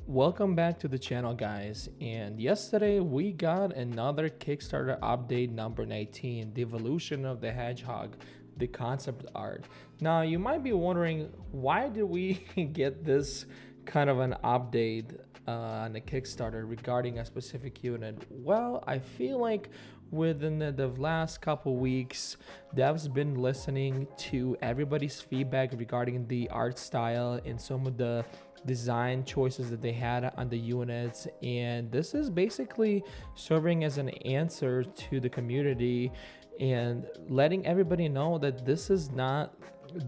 Welcome back to the channel, guys. And yesterday we got another Kickstarter update number 19, the evolution of the Hedgehog, the concept art. Now you might be wondering, why did we get this kind of an update on the Kickstarter regarding a specific unit? Well, I feel like within the last couple weeks, devs been listening to everybody's feedback regarding the art style and some of the design choices that they had on the units, and this is basically serving as an answer to the community and letting everybody know that this is not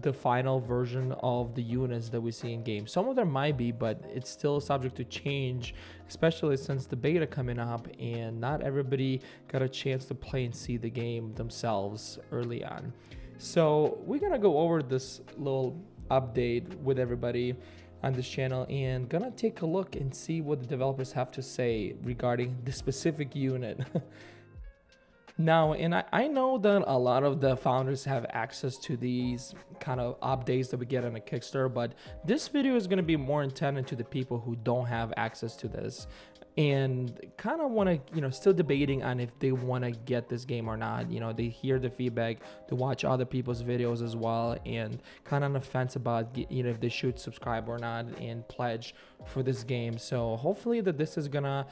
the final version of the units that we see in game. Some of them might be, but it's still subject to change, especially since the beta coming up and not everybody got a chance to play and see the game themselves early on. So we're gonna go over this little update with everybody on this channel and gonna take a look and see what the developers have to say regarding the specific unit. Now, and I know that a lot of the founders have access to these kind of updates that we get on a Kickstarter, but this video is going to be more intended to the people who don't have access to this and kind of want to, still debating on if they want to get this game or not. They hear the feedback, they watch other people's videos as well, and kind of on the fence about, if they should subscribe or not and pledge for this game. So hopefully that this is gonna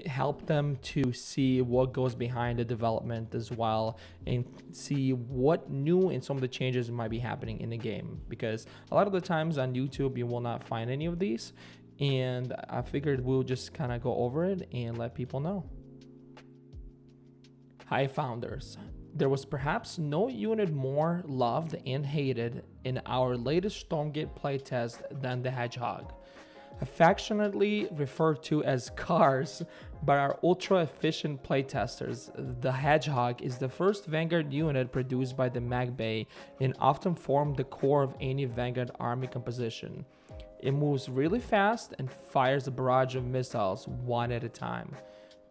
help them to see what goes behind the development as well, and see what new and some of the changes might be happening in the game, because a lot of the times on YouTube you will not find any of these, and I figured we'll just kind of go over it and let people know. Hi founders. There was perhaps no unit more loved and hated in our latest Stormgate playtest than the Hedgehog. Affectionately referred to as cars by our ultra-efficient playtesters, the Hedgehog is the first Vanguard unit produced by the Mag Bay and often formed the core of any Vanguard army composition. It moves really fast and fires a barrage of missiles one at a time.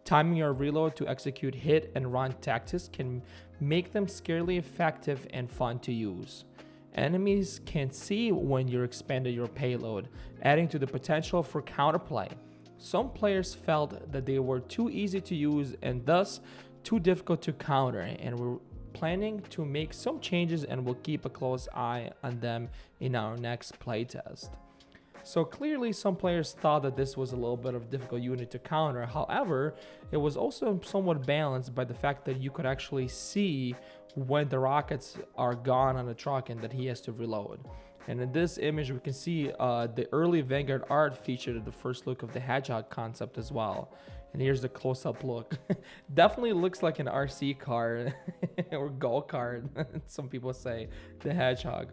Timing your reload to execute hit and run tactics can make them scarily effective and fun to use. Enemies can see when you expanded your payload, adding to the potential for counterplay. Some players felt that they were too easy to use and thus too difficult to counter, and we're planning to make some changes and we'll keep a close eye on them in our next playtest. So clearly some players thought that this was a little bit of a difficult unit to counter. However, it was also somewhat balanced by the fact that you could actually see when the rockets are gone on the truck and that he has to reload. And in this image we can see the early Vanguard art featured the first look of the Hedgehog concept as well. And here's the close-up look. Definitely looks like an RC car or go-kart, some people say, the Hedgehog.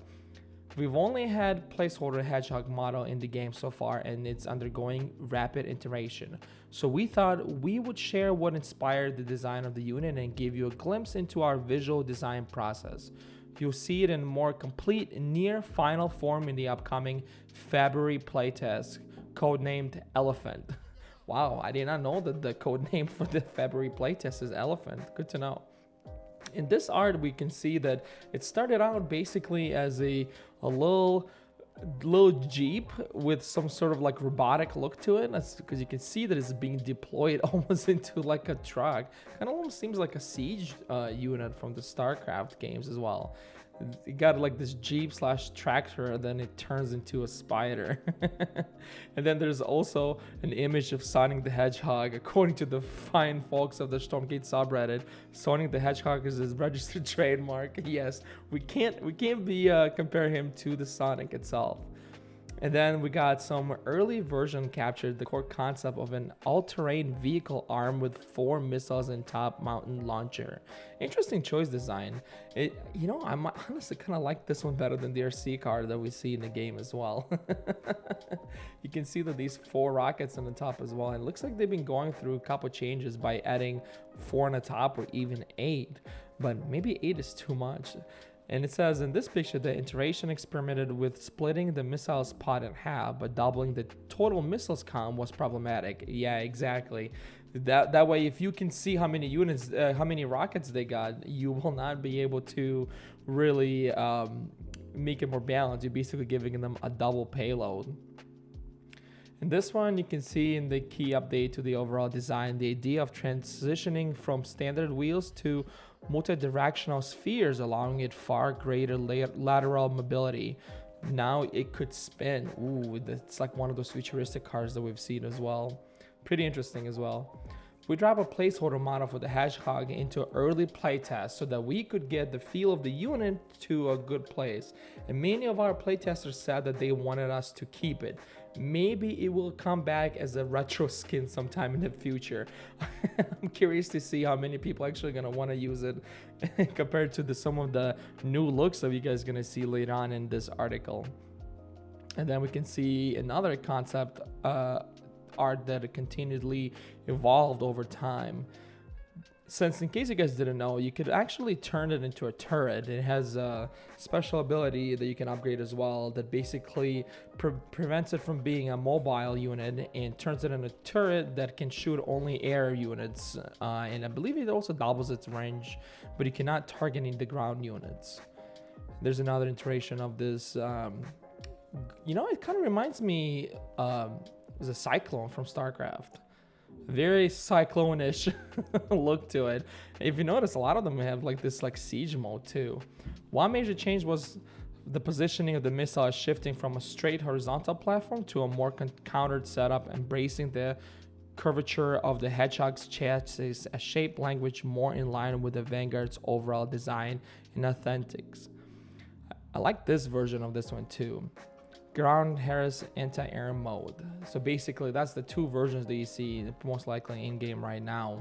We've only had placeholder Hedgehog model in the game so far, and it's undergoing rapid iteration. So we thought we would share what inspired the design of the unit and give you a glimpse into our visual design process. You'll see it in more complete, near final form in the upcoming February playtest, codenamed Elephant. Wow, I did not know that the code name for the February playtest is Elephant. Good to know. In this art, we can see that it started out basically as a little Jeep with some sort of like robotic look to it, because you can see that it's being deployed almost into like a truck. Kind of almost seems like a siege unit from the StarCraft games as well. It got like this Jeep / tractor, and then it turns into a spider. And then there's also an image of Sonic the Hedgehog. According to the fine folks of the Stormgate subreddit, Sonic the Hedgehog is his registered trademark. Yes, we can't be compare him to the Sonic itself. And then we got some early version captured the core concept of an all-terrain vehicle armed with 4 missiles and top mountain launcher. Interesting choice design. I honestly kind of like this one better than the RC car that we see in the game as well. You can see that these 4 rockets on the top as well, and it looks like they've been going through a couple changes by adding 4 on the top or even 8, but maybe 8 is too much. And it says in this picture, the iteration experimented with splitting the missiles pod in half, but doubling the total missiles count was problematic. Yeah, exactly. That way, if you can see how many units, how many rockets they got, you will not be able to really make it more balanced. You're basically giving them a double payload. In this one, you can see in the key update to the overall design, the idea of transitioning from standard wheels to multi-directional spheres, allowing it far greater lateral mobility. Now it could spin. Ooh, that's like one of those futuristic cars that we've seen as well. Pretty interesting as well. We drop a placeholder model for the Hedgehog into early playtest so that we could get the feel of the unit to a good place. And many of our playtesters said that they wanted us to keep it. Maybe it will come back as a retro skin sometime in the future. I'm curious to see how many people actually gonna want to use it compared to some of the new looks that you guys gonna see later on in this article. And then we can see another concept art that continually evolved over time. Since, in case you guys didn't know, you could actually turn it into a turret. It has a special ability that you can upgrade as well that basically prevents it from being a mobile unit and turns it into a turret that can shoot only air units. And I believe it also doubles its range, but you cannot target any of the ground units. There's another iteration of this. It kind of reminds me of a Cyclone from StarCraft. Very Cyclone-ish look to it. If you notice, a lot of them have like this siege mode too. One major change was the positioning of the missile shifting from a straight horizontal platform to a more countered setup, embracing the curvature of the Hedgehog's chassis, a shape language more in line with the Vanguard's overall design and authentics. I like this version of this one too. Ground Harris anti-air mode. So basically that's the two versions that you see most likely in game right now.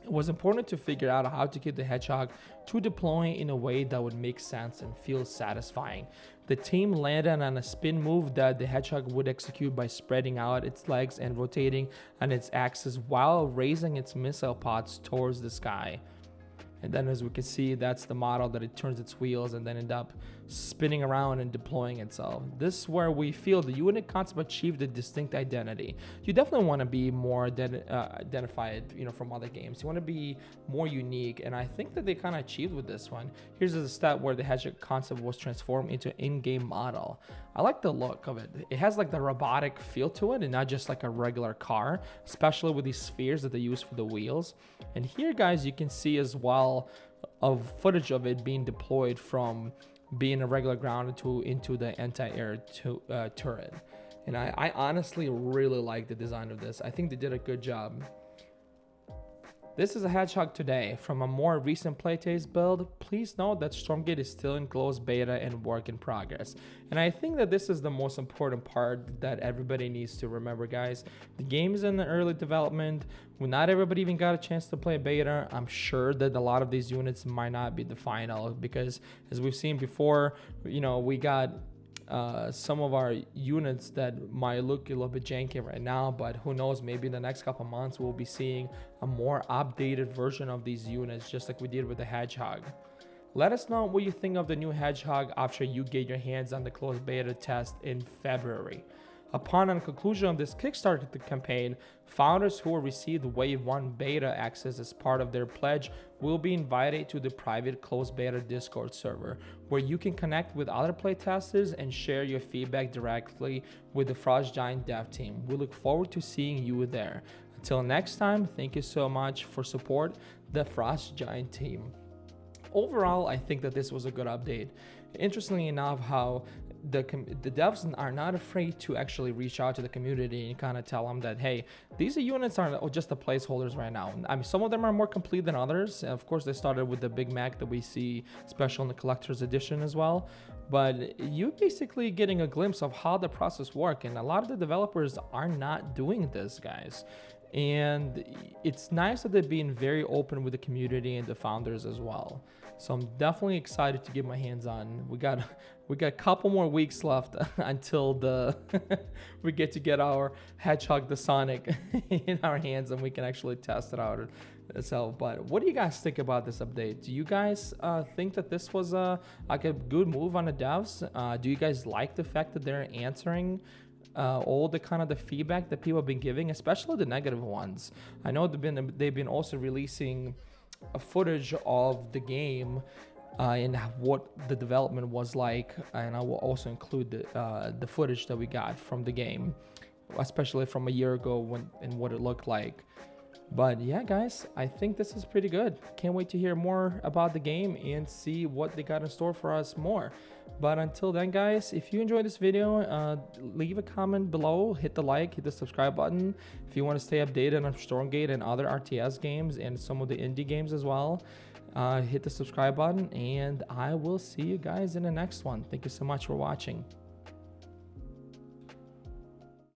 It was important to figure out how to keep the Hedgehog to deploy in a way that would make sense and feel satisfying. The team landed on a spin move that the Hedgehog would execute by spreading out its legs and rotating on its axis while raising its missile pods towards the sky. And then as we can see, that's the model that it turns its wheels and then end up spinning around and deploying itself. This is where we feel the unit concept achieved a distinct identity. You definitely want to be more identified, from other games. You want to be more unique, and I think that they kind of achieved with this one. Here's a step where the Hedgehog concept was transformed into an in-game model. I like the look of it. It has like the robotic feel to it and not just like a regular car, especially with these spheres that they use for the wheels. And here, guys, you can see as well of footage of it being deployed from being a regular ground into the anti-air turret. And I honestly really like the design of this. I think they did a good job. This is a Hedgehog today. From a more recent playtest build, please note that Stormgate is still in closed beta and work in progress. And I think that this is the most important part that everybody needs to remember, guys. The game is in the early development. Not everybody even got a chance to play beta. I'm sure that a lot of these units might not be the final because, as we've seen before, we got some of our units that might look a little bit janky right now, but who knows, maybe in the next couple months we'll be seeing a more updated version of these units, just like we did with the Hedgehog. Let us know what you think of the new Hedgehog after you get your hands on the closed beta test in February. Upon the conclusion of this Kickstarter campaign, founders who will receive Wave 1 beta access as part of their pledge will be invited to the private closed beta Discord server, where you can connect with other playtesters and share your feedback directly with the Frost Giant dev team. We look forward to seeing you there. Until next time, thank you so much for support the Frost Giant team. Overall, I think that this was a good update. Interestingly enough, how the devs are not afraid to actually reach out to the community and kind of tell them that, hey, these units are just the placeholders right now. I mean, some of them are more complete than others. Of course, they started with the Big Mac that we see special in the collector's edition as well. But you're basically getting a glimpse of how the process works. And a lot of the developers are not doing this, guys. And it's nice that they're being very open with the community and the founders as well. So I'm definitely excited to get my hands on. We got a couple more weeks left until we get our Hedgehog the Sonic in our hands and we can actually test it out. So, but what do you guys think about this update? Do you guys think that this was a good move on the devs? Do you guys like the fact that they're answering all the kind of the feedback that people have been giving, especially the negative ones? I know they've been also releasing a footage of the game and what the development was like, and I will also include the footage that we got from the game. especially from a year ago when and what it looked like. But yeah, guys, I think this is pretty good. Can't wait to hear more about the game and see what they got in store for us more. But until then, guys, if you enjoyed this video, leave a comment below, hit the like, hit the subscribe button. If you want to stay updated on Stormgate and other RTS games and some of the indie games as well, hit the subscribe button, and I will see you guys in the next one. Thank you so much for watching.